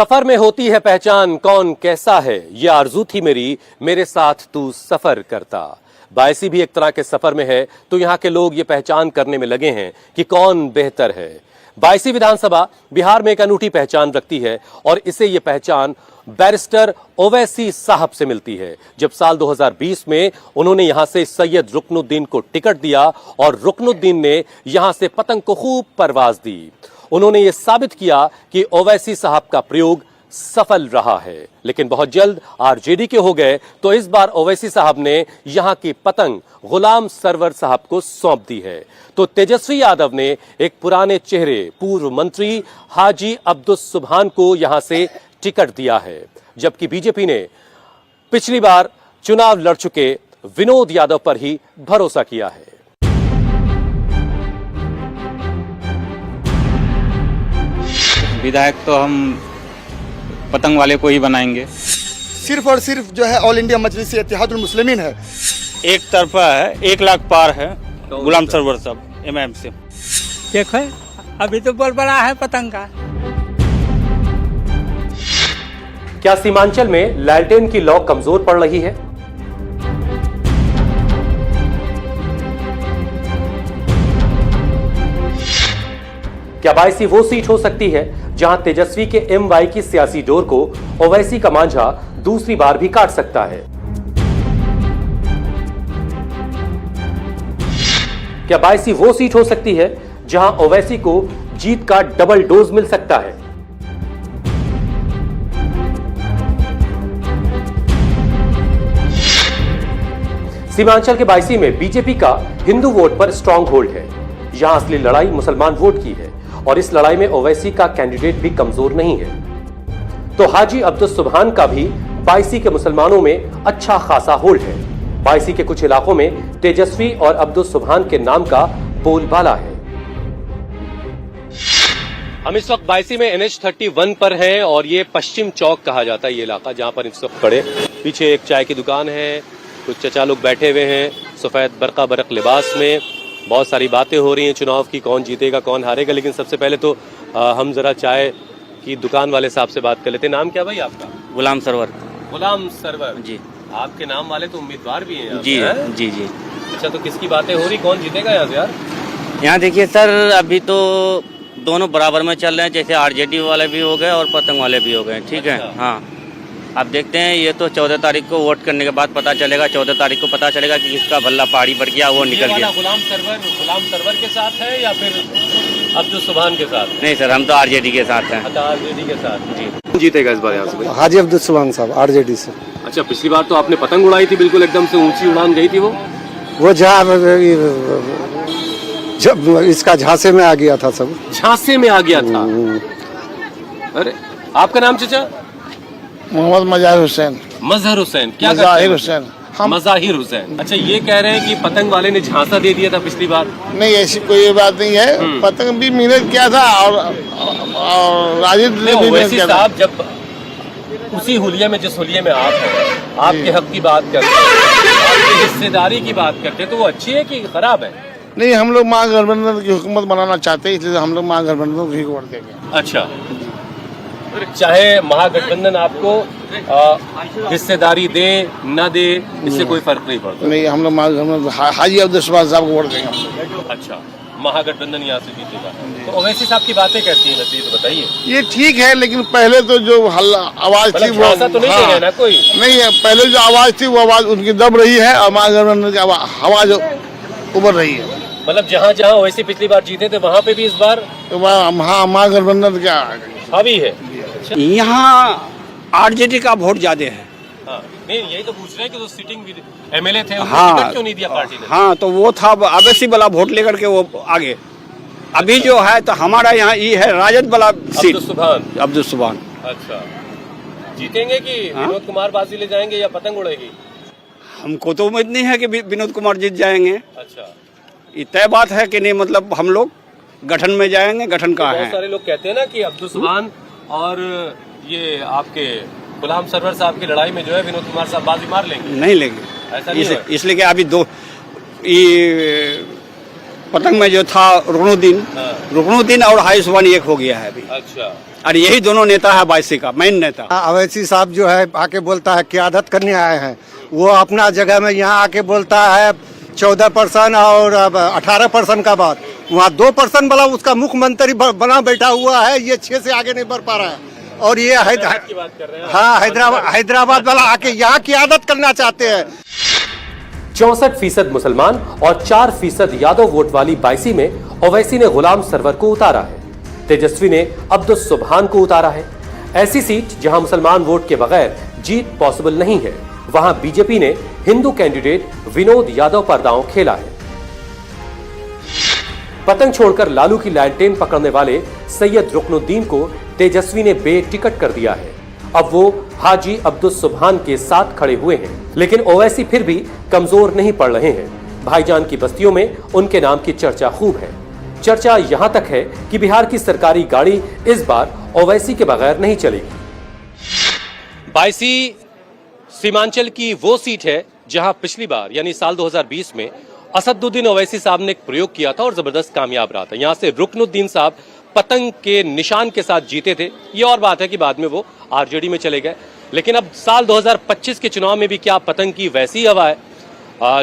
सफर में होती है पहचान कौन कैसा है, ये आरजू थी मेरी, मेरे साथ तू सफर करता। बायसी भी एक तरह के सफर में है, तो यहाँ के लोग ये पहचान करने में लगे हैं कि कौन बेहतर है। बायसी विधानसभा बिहार में एक अनूठी पहचान रखती है और इसे ये पहचान बैरिस्टर ओवैसी साहब से मिलती है। जब साल 2020 में उन्होंने यहां से सैयद रुकनुद्दीन को टिकट दिया और रुकनुद्दीन ने यहां से पतंग को खूब परवाज दी। उन्होंने ये साबित किया कि ओवैसी साहब का प्रयोग सफल रहा है, लेकिन बहुत जल्द आरजेडी के हो गए तो इस बार ओवैसी साहब ने यहां की पतंग गुलाम सरवर साहब को सौंप दी है। तो तेजस्वी यादव ने एक पुराने चेहरे पूर्व मंत्री हाजी अब्दुस सुबहान को यहां से टिकट दिया है, जबकि बीजेपी ने पिछली बार चुनाव लड़ चुके विनोद यादव पर ही भरोसा किया है। विधायक तो हम पतंग वाले को ही बनाएंगे। सिर्फ और सिर्फ जो है ऑल इंडिया मजलिस इत्तेहादुल मुस्लिमीन है, एक तरफा है, 1 लाख पार है। गुलाम सरवर साहब एमआईएम से। देखो अभी तो बोल बड़ा है पतंग का। क्या सीमांचल में लालटेन की लौ कमजोर पड़ रही है? क्या बायसी वो सीट हो सकती है जहां तेजस्वी के एमवाई की सियासी डोर को ओवैसी का मांझा दूसरी बार भी काट सकता है? क्या बायसी वो सीट हो सकती है जहां ओवैसी को जीत का डबल डोज मिल सकता है? सीमांचल के बायसी में बीजेपी का हिंदू वोट पर स्ट्रांग होल्ड है। यहां असली लड़ाई मुसलमान वोट की है और इस लड़ाई में ओवैसी का कैंडिडेट भी कमजोर नहीं है। तो हाजी अब्दुस सुबहान का भी बायसी के मुसलमानों में अच्छा खासा होल्ड है। बायसी के कुछ इलाकों में तेजस्वी और अब्दुस सुबहान के नाम का बोलबाला है। हम इस वक्त बायसी में NH31 पर हैं और ये पश्चिम चौक कहा जाता है ये इलाका जहां पर इस वक्त खड़े। पीछे एक चाय की दुकान है, कुछ चचा लोग बैठे हुए हैं सफेद बरका बरक लिबास में। बहुत सारी बातें हो रही हैं चुनाव की, कौन जीतेगा कौन हारेगा। लेकिन सबसे पहले तो हम जरा चाय की दुकान वाले साहब से बात कर लेते हैं। नाम क्या भाई आपका? गुलाम सरवर। गुलाम सरवर जी। आपके नाम वाले तो उम्मीदवार भी हैं जी है? जी जी। अच्छा, तो किसकी बातें हो रही, कौन जीतेगा यहाँ से यार? यहाँ देखिए सर, अभी तो दोनों बराबर में चल रहे हैं। जैसे आरजेडी वाले भी हो गए और पतंग वाले भी हो गए। ठीक है। हाँ, अब देखते हैं। ये तो 14 तारीख को वोट करने के बाद पता चलेगा। 14 तारीख को पता चलेगा कि किसका भल्ला पहाड़ी पर गया, वो निकल गया। गुलाम सरवर के साथ है या फिर अब्दुल सुबहान के साथ? नहीं सर, हम तो आरजेडी के साथ हैं। अच्छा, आरजेडी के साथ जी। कौन जीतेगा इस बार यहाँ से? हाजी अब्दुल सुबहान साहब आरजेडी से। अच्छा, पिछली बार तो आपने पतंग उड़ाई थी, बिल्कुल एकदम से ऊंची उड़ान गई थी वो जहाँ जब इसका झांसे में आ गया था, सब झांसे में आ गया था। अरे, आपका नाम चाचा? मोहम्मद मज़ाहिर हुसैन। मजहर हुसैन। क्या मज़ाहिर हुसैन। हम मज़ाहिर हुसैन। अच्छा, ये कह रहे हैं कि पतंग वाले ने झांसा दे दिया था पिछली बार। नहीं, ऐसी कोई बात नहीं है। पतंग भी मिहनत किया था और राजिद ने भी मिहनत किया था। साहब, जब उसी हुलिये में जिस हुलिये में आप हैं, आपके हक की बात करते हैं, आपकी हिस्सेदारी की बात करते हैं, तो वो अच्छी है कि खराब है? नहीं, हम लोग महागठबंधन की हुकूमत बनाना चाहते हैं, इसलिए हम लोग महागठबंधन को ही वोट देंगे। अच्छा, चाहे महागठबंधन आपको हिस्सेदारी दे न दे, इससे कोई फर्क नहीं पड़ता? नहीं, हम लोग महागठबंधन हाजी अब्दुल सुबहान साहब को वोट देंगे। अच्छा, महागठबंधन यहाँ से जीतेगा। तो ओवैसी साहब की बातें कैसी है नतीजे तो बताइए। ये ठीक है, लेकिन पहले तो जो हल्ला आवाज थी वो तो नहीं दे रहे ना कोई? नहीं है, पहले जो आवाज थी वो आवाज उनकी दब रही है और महागठबंधन की आवाज उभर रही है। मतलब जहाँ जहाँ ओवैसी पिछली बार जीते थे वहाँ पे भी इस बार तो महागठबंधन क्या हावी है? यहाँ आरजेडी का वोट ज्यादा है। हाँ, नहीं यही तो पूछ रहे हैं कि जो सिटिंग एमएलए थे, हाँ, टिकट क्यों नहीं दिया पार्टी ने? हाँ, तो वो था ओवैसी वाला वोट लेकर के वो आगे। अभी जो है तो हमारा यहाँ ये है राजद वाला सीट, अब्दुल सुबहान। अच्छा, जीतेंगे कि विनोद कुमार बाजी ले जाएंगे या पतंग उड़ेगी? हमको तो उम्मीद नहीं है कि विनोद कुमार जीत जाएंगे। अच्छा, ये तय बात है कि नहीं, मतलब हम लोग गठन में जाएंगे। गठन का है। बहुत सारे लोग कहते हैं ना कि अब्दुल सुबहान और ये आपके गुलाम सरवर साहब की लड़ाई में जो है विनोद कुमार साहब बाजी मार लेंगे। नहीं लेंगे, ऐसा नहीं है। इसलिए कि अभी दो ये पतंग में जो था रुकनुद्दीन और हाई सुबहान एक हो गया है अभी। अच्छा, और यही दोनों नेता है बाईसी का मेन नेता। अवैसी साहब जो है आके बोलता है क्यादत करने आए हैं, वो अपना जगह में यहाँ आके बोलता है 14% और 18% का बात, वहाँ 2% वाला उसका मुख्यमंत्री बना बैठा हुआ है, ये 6 से आगे नहीं बढ़ पा रहा है। और ये हाँ हैदराबाद वाला आके यहाँ क्यादत करना चाहते हैं। 64% मुसलमान और 4% यादव वोट वाली बायसी में ओवैसी ने गुलाम सरवर को उतारा है, तेजस्वी ने अब्दुस सुबहान को उतारा है। ऐसी सीट जहां मुसलमान वोट के बगैर जीत पॉसिबल नहीं है, वहां बीजेपी ने हिंदू कैंडिडेट विनोद यादव पर दांव खेला है। पतंग छोड़कर लालू की लैंटेन पकड़ने वाले सैयद रुकनुद्दीन को तेजस्वी ने बेटिकट कर दिया है। अब वो हाजी अब्दुस सुबहान के साथ खड़े हुए हैं, लेकिन ओवैसी फिर भी कमजोर नहीं पड़ रहे हैं। भाईजान की बस्तियों में उनके नाम की चर्चा खूब है। चर्चा यहां तक है कि बिहार की सरकारी गाड़ी इस बार ओवैसी के बगैर नहीं चलेगी। बायसी सीमांचल की वो सीट है जहां पिछली बार यानी साल 2020 में असदुद्दीन ओवैसी साहब ने एक प्रयोग किया था और जबरदस्त कामयाब रहा था। यहां से रुकनुद्दीन साहब पतंग के निशान के साथ जीते थे। ये और बात है कि बाद में वो आरजेडी में चले गए, लेकिन अब साल 2025 के चुनाव में भी क्या पतंग की वैसी हवा है।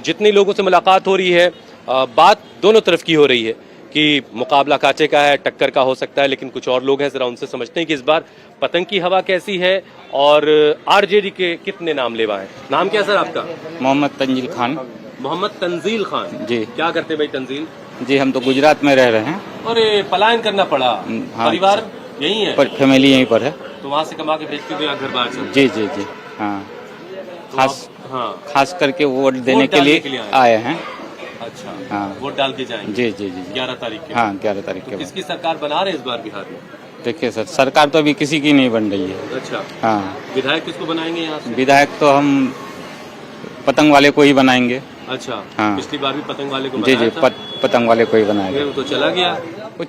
जितने लोगों से मुलाकात हो रही है, बात दोनों तरफ की हो रही है कि मुकाबला कांचे का है, टक्कर का हो सकता है, लेकिन कुछ और लोग हैं, जरा उनसे समझते हैं कि इस बार पतंग की हवा कैसी है और आरजेडी के कितने नाम लेवा हैं। नाम क्या है सर आपका? मोहम्मद तंजील खान। मोहम्मद तंजील खान जी। क्या करते भाई तंजील? जी हम तो गुजरात में रह रहे हैं और पलायन करना पड़ा। हाँ, परिवार यही है? पर फैमिली यहीं पर है, तो वहाँ से कमा के भेजते थे घर बाहर से? जी जी जी हाँ। हाँ, खास करके वोट देने के लिए आए हैं। अच्छा हाँ। वोट डाल के जाएंगे? जी जी जी 11 तारीख के? हाँ 11 तारीख के तो बाद। किसकी सरकार बना रहे हैं इस बार बिहार में? देखिए सर, सरकार तो अभी किसी की नहीं बन रही है। अच्छा हाँ, विधायक किसको बनाएंगे यहाँ से? विधायक तो हम पतंग वाले को ही बनाएंगे। अच्छा हाँ। पिछली बार भी पतंग वाले को जी बनाया जी था? पतंग वाले को ही बनाएंगे। फिर वो तो चला गया। वो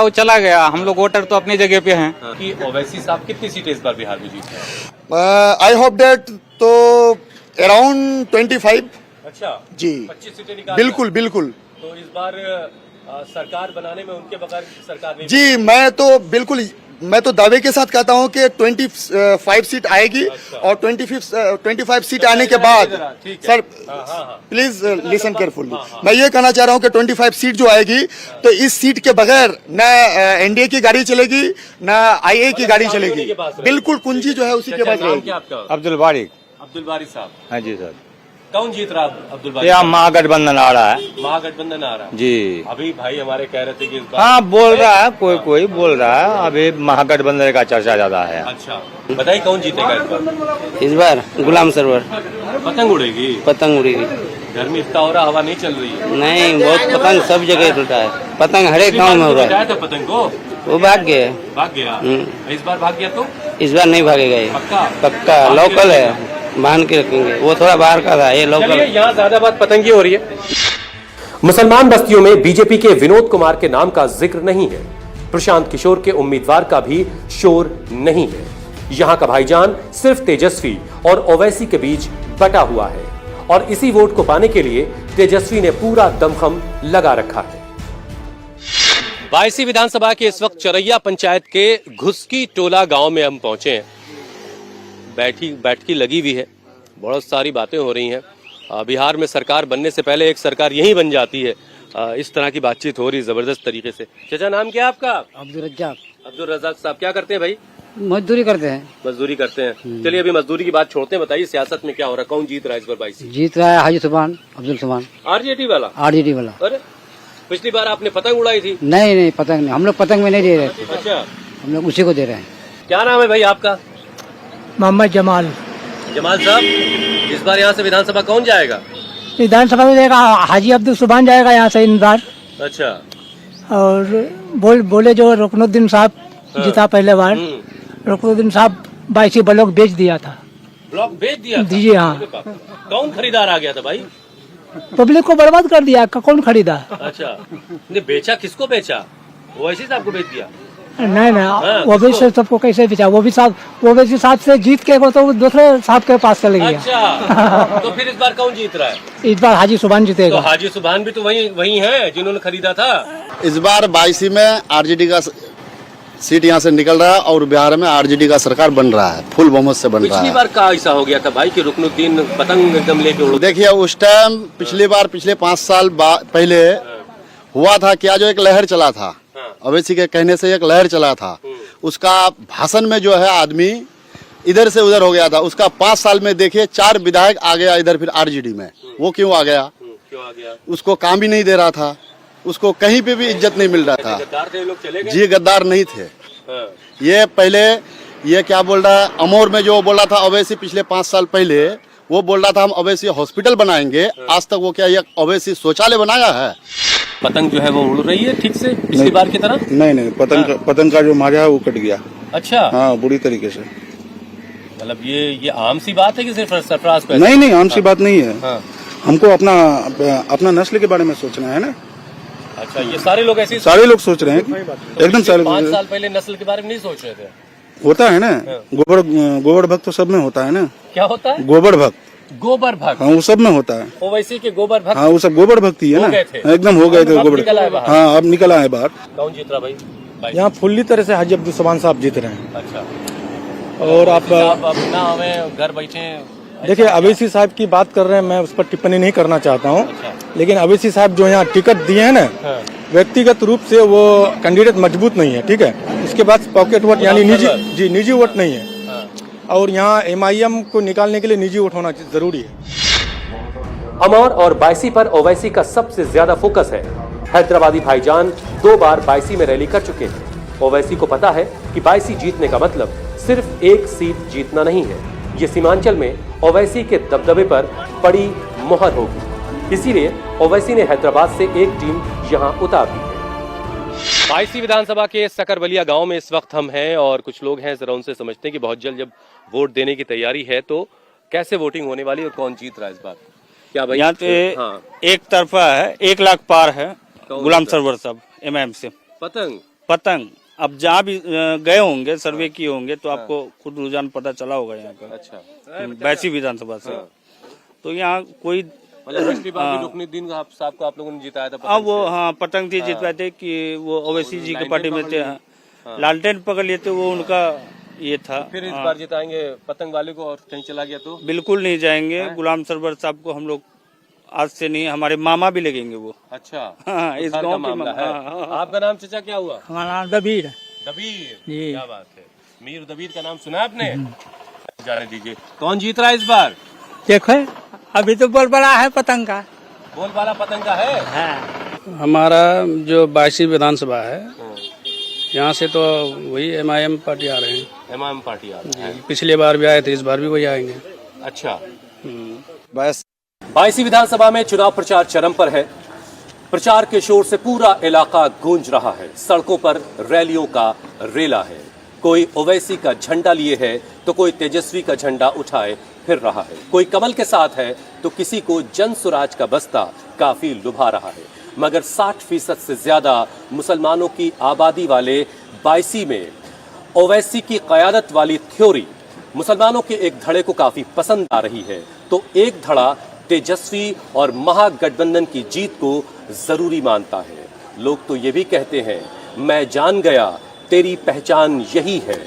चला गया। हम लोग वोटर तो अपनी जगह पे हैं। हाँ। कि ओवैसी साहब कितनी सीटें इस बार बिहार में जीते हैं? आई होप डेट तो अराउंड 25। अच्छा जी 25 सीटें निकाल। बिल्कुल बिल्कुल। तो इस बार सरकार बनाने में उनके बगैर सरकार नहीं? जी मैं तो दावे के साथ कहता हूं कि 25 सीट आएगी। अच्छा। और 25 सीट आने के बाद सर प्लीज लिसन केयरफुली, मैं ये कहना चाह रहा हूं कि 25 सीट जो आएगी तो इस सीट के बगैर न एनडीए की गाड़ी चलेगी न आईए की गाड़ी चलेगी। बिल्कुल कुंजी जो है उसी के पास नाम रहेगी। क्या आपका? अब्दुल बारिक। अब्दुल बारी साहब। हाँ जी सर। कौन जीत रहा अब्दुल बारी? यहाँ महागठबंधन आ रहा है। महागठबंधन आ रहा है जी। अभी भाई हमारे कह रहे थे कि इस बार। हाँ बोल रहा है, कोई बोल रहा है, अभी महागठबंधन का चर्चा ज्यादा है। अच्छा बताइए कौन जीतेगा इस बार? इस बार गुलाम सरवर। पतंग उड़ेगी? पतंग उड़ेगी। गर्मी इतना हो रहा, हवा नहीं चल रही है। नहीं, बहुत पतंग सब जगह उड़ता है। पतंग हर एक गाँव में हो रहा है। बचाया था पतंग को? वो भाग गए। भाग गया? इस बार भाग गया तो? इस बार नहीं भागेगा ये। पक्का? पक्का लोकल है, बांध के रखेंगे। वो थोड़ा बाहर का था, ये लोकल। यहाँ ज्यादा बात पतंग की हो रही है। मुसलमान बस्तियों में बीजेपी के विनोद कुमार के नाम का जिक्र नहीं है। प्रशांत किशोर के उम्मीदवार का भी शोर नहीं है। यहाँ का भाईजान सिर्फ तेजस्वी और ओवैसी के बीच बटा हुआ है और इसी वोट को पाने के लिए तेजस्वी ने पूरा दमखम लगा रखा है। बायसी विधानसभा के इस वक्त चरैया पंचायत के घुसकी टोला गांव में हम पहुंचे हैं। बैठकी लगी हुई है, बहुत सारी बातें हो रही हैं। बिहार में सरकार बनने से पहले एक सरकार यहीं बन जाती है। इस तरह की बातचीत हो रही है जबरदस्त तरीके से। चाचा नाम क्या है आपका? अब्दुल रज्जाक। अब्दुल रजाक साहब क्या करते हैं भाई? मजदूरी करते हैं। मजदूरी करते हैं। चलिए अभी मजदूरी की बात छोड़ते हैं, बताइए सियासत में क्या हो रहा है, कौन जीत रहा है इस बार बाईसी? जीत रहा है हाजी सुबहान, अब्दुल सुबहान। आरजेडी वाला? आरजेडी वाला। अरे पिछली बार आपने पतंग उड़ाई थी। नहीं पतंग नहीं, हम लोग पतंग में नहीं दे रहे थे। अच्छा हम लोग उसी को दे रहे हैं। क्या नाम है भाई आपका? मोहम्मद जमाल। जमाल साहब इस बार यहाँ से विधानसभा कौन जाएगा? विधानसभा में जाएगा हाजी अब्दुल सुबहान जाएगा यहाँ से इन बार। अच्छा। और बोले जो रुकनुद्दीन साहब जीता पहले बार। रुकनुद्दीन साहब 22 ब्लॉक बेच दिया था। ब्लॉक बेच दिया? जी हाँ। कौन खरीदार आ गया था भाई? पब्लिक को बर्बाद कर दिया। कौन खरीदा? अच्छा ने बेचा, किसको बेचा? ओवैसी साहब को बेच दिया? नहीं वो भी सबको कैसे बेचा? वो भी साहब से जीत के वो तो दूसरे साहब के पास चले गया। अच्छा तो फिर इस बार कौन जीत रहा है? इस बार हाजी सुबहान जीतेगा। तो हाजी सुबहान भी तो वही है जिन्होंने खरीदा था। इस बार बाईसी में आरजेडी का सीट यहाँ से निकल रहा है और बिहार में आरजेडी का सरकार बन रहा है, फुल बहुमत से बन रहा पिछली है। बार का ऐसा हो गया था भाई कि रुकनुद्दीन पतंग एकदम लेके उड़ देखिए उस टाइम पिछली बार पिछले 5 साल पहले हुआ था क्या, जो एक लहर चला था, अवैसी के कहने से एक लहर चला था, उसका भाषण में जो है आदमी इधर से उधर हो गया था। उसका 5 साल में देखिए 4 विधायक आ गया इधर फिर आरजेडी में। वो क्यों आ गया? क्यों आ गया? उसको काम भी नहीं दे रहा था, उसको कहीं पे भी इज्जत नहीं मिल रहा था। गद्दार थे लोग, चले गए। जी गद्दार नहीं थे। हाँ। ये पहले ये क्या बोल रहा है, अमोर में जो बोल रहा था अवैसी पिछले 5 साल पहले, वो बोल रहा था हम अवैसी हॉस्पिटल बनाएंगे। आज तक वो क्या ये अवैसी शौचालय बनाया है? पतंग जो है वो उड़ रही है ठीक से पिछली बार की तरह? नहीं, पतंग का जो माजा है वो कट गया। अच्छा, हाँ, बुरी तरीके से। मतलब ये आम सी बात है कि सिर्फ सरफराज पे? नहीं, आम सी बात नहीं है। हाँ। हमको अपना नस्ल के बारे में सोचना है ना। अच्छा, ये सारे लोग ऐसे सारे लोग सोच रहे हैं एकदम सारे। 5 साल पहले नस्ल के बारे में नहीं सोच रहे थे? होता है ना, गोबर भक्त तो सब में होता है ना। क्या होता है? गोबर भक्त। गोबर भक्त? हाँ, वो सब में होता है। ओवैसी के गोबर भक्त? हाँ, वो सब गोबर भक्ति है ना, एकदम हो गए थे गोबर। हाँ, अब निकल आए बाहर। कौन जीत रहा भाई? यहाँ फुल्ली तरह से हाजी अब्दुल सुभान साहब जीत रहे हैं। अच्छा, और आप ना हमें घर बैठे देखिए, अवैसी साहब की बात कर रहे हैं, मैं उस पर टिप्पणी नहीं करना चाहता हूँ। लेकिन अवैसी साहब जो यहाँ टिकट दिए हैं ना, व्यक्तिगत रूप से वो कैंडिडेट मजबूत नहीं है, ठीक है। उसके बाद पॉकेट वोट यानी निजी वोट नहीं है। और यहाँ एमआईएम को निकालने के लिए निजी वोट होना जरूरी है। अमर और बायसी पर ओवैसी का सबसे ज्यादा फोकस है। हैदराबादी भाईजान 2 बार बायसी में रैली कर चुके हैं। ओवैसी को पता है कि बायसी जीतने का मतलब सिर्फ एक सीट जीतना नहीं है, ये सीमांचल में ओवैसी के दबदबे पर बड़ी मोहर होगी। इसीलिए ओवैसी ने हैदराबाद से एक टीम यहां उतार दी है। बायसी विधानसभा के सकरबलिया गांव में इस वक्त हम हैं और कुछ लोग हैं, जरा उनसे समझते हैं कि बहुत जल्द जब वोट देने की तैयारी है तो कैसे वोटिंग होने वाली है और कौन जीत रहा है इस बार? क्या भाई? यहाँ हाँ। एक तरफा है, 1 लाख पार है गुलाम सरवर साहब एमआईएम से। पतंग अब जहाँ भी गए होंगे, सर्वे किए होंगे तो आपको खुद रुझान पता चला होगा यहाँ का। अच्छा, बायसी विधानसभा से। तो यहाँ कोई मतलब पिछली बार भी रुकनुद्दीन साहब को आप लोगों ने जिताया था? अब वो हाँ पतंग थी जितवाए थे कि वो ओवैसी जी के पार्टी में थे। लालटेन पकड़ लिए थे, वो उनका ये था। फिर इस बार जिताएंगे पतंग वाले को और कहीं चला गया तो? बिल्कुल नहीं जाएंगे। गुलाम सरवर साहब को हम लोग आज से नहीं, हमारे मामा भी लगेंगे वो। अच्छा, हाँ, इस गांव का मामला है। आपका नाम चाचा क्या हुआ? हमारा नाम दबीर। दबीर, क्या बात है। मीर दबीर का नाम सुना आपने? जाने दीजिए। कौन जीत रहा है इस बार? देखो, अभी तो बोलबाला है पतंग का। बोलबाला पतंग का है? हमारा जो बायसी विधानसभा है, यहाँ से तो वही एमआईएम पार्टी आ रहे हैं। एमआईएम पार्टी आ रही है? पिछले बार भी आए थे, इस बार भी वही आएंगे। अच्छा, बस बायसी विधानसभा में चुनाव प्रचार चरम पर है। प्रचार के शोर से पूरा इलाका गूंज रहा है। सड़कों पर रैलियों का रेला है। कोई ओवैसी का झंडा लिए है तो कोई तेजस्वी का झंडा उठाए फिर रहा है। कोई कमल के साथ है तो किसी को जन स्वराज का बस्ता काफी लुभा रहा है। मगर 60% से ज्यादा मुसलमानों की आबादी वाले बायसी में ओवैसी की कयादत वाली थ्योरी मुसलमानों के एक धड़े को काफी पसंद आ रही है। तो एक धड़ा तेजस्वी और महागठबंधन की जीत को जरूरी मानता है। लोग तो ये भी कहते हैं, मैं जान गया तेरी पहचान यही है,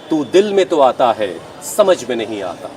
तू दिल में तो आता है समझ में नहीं आता।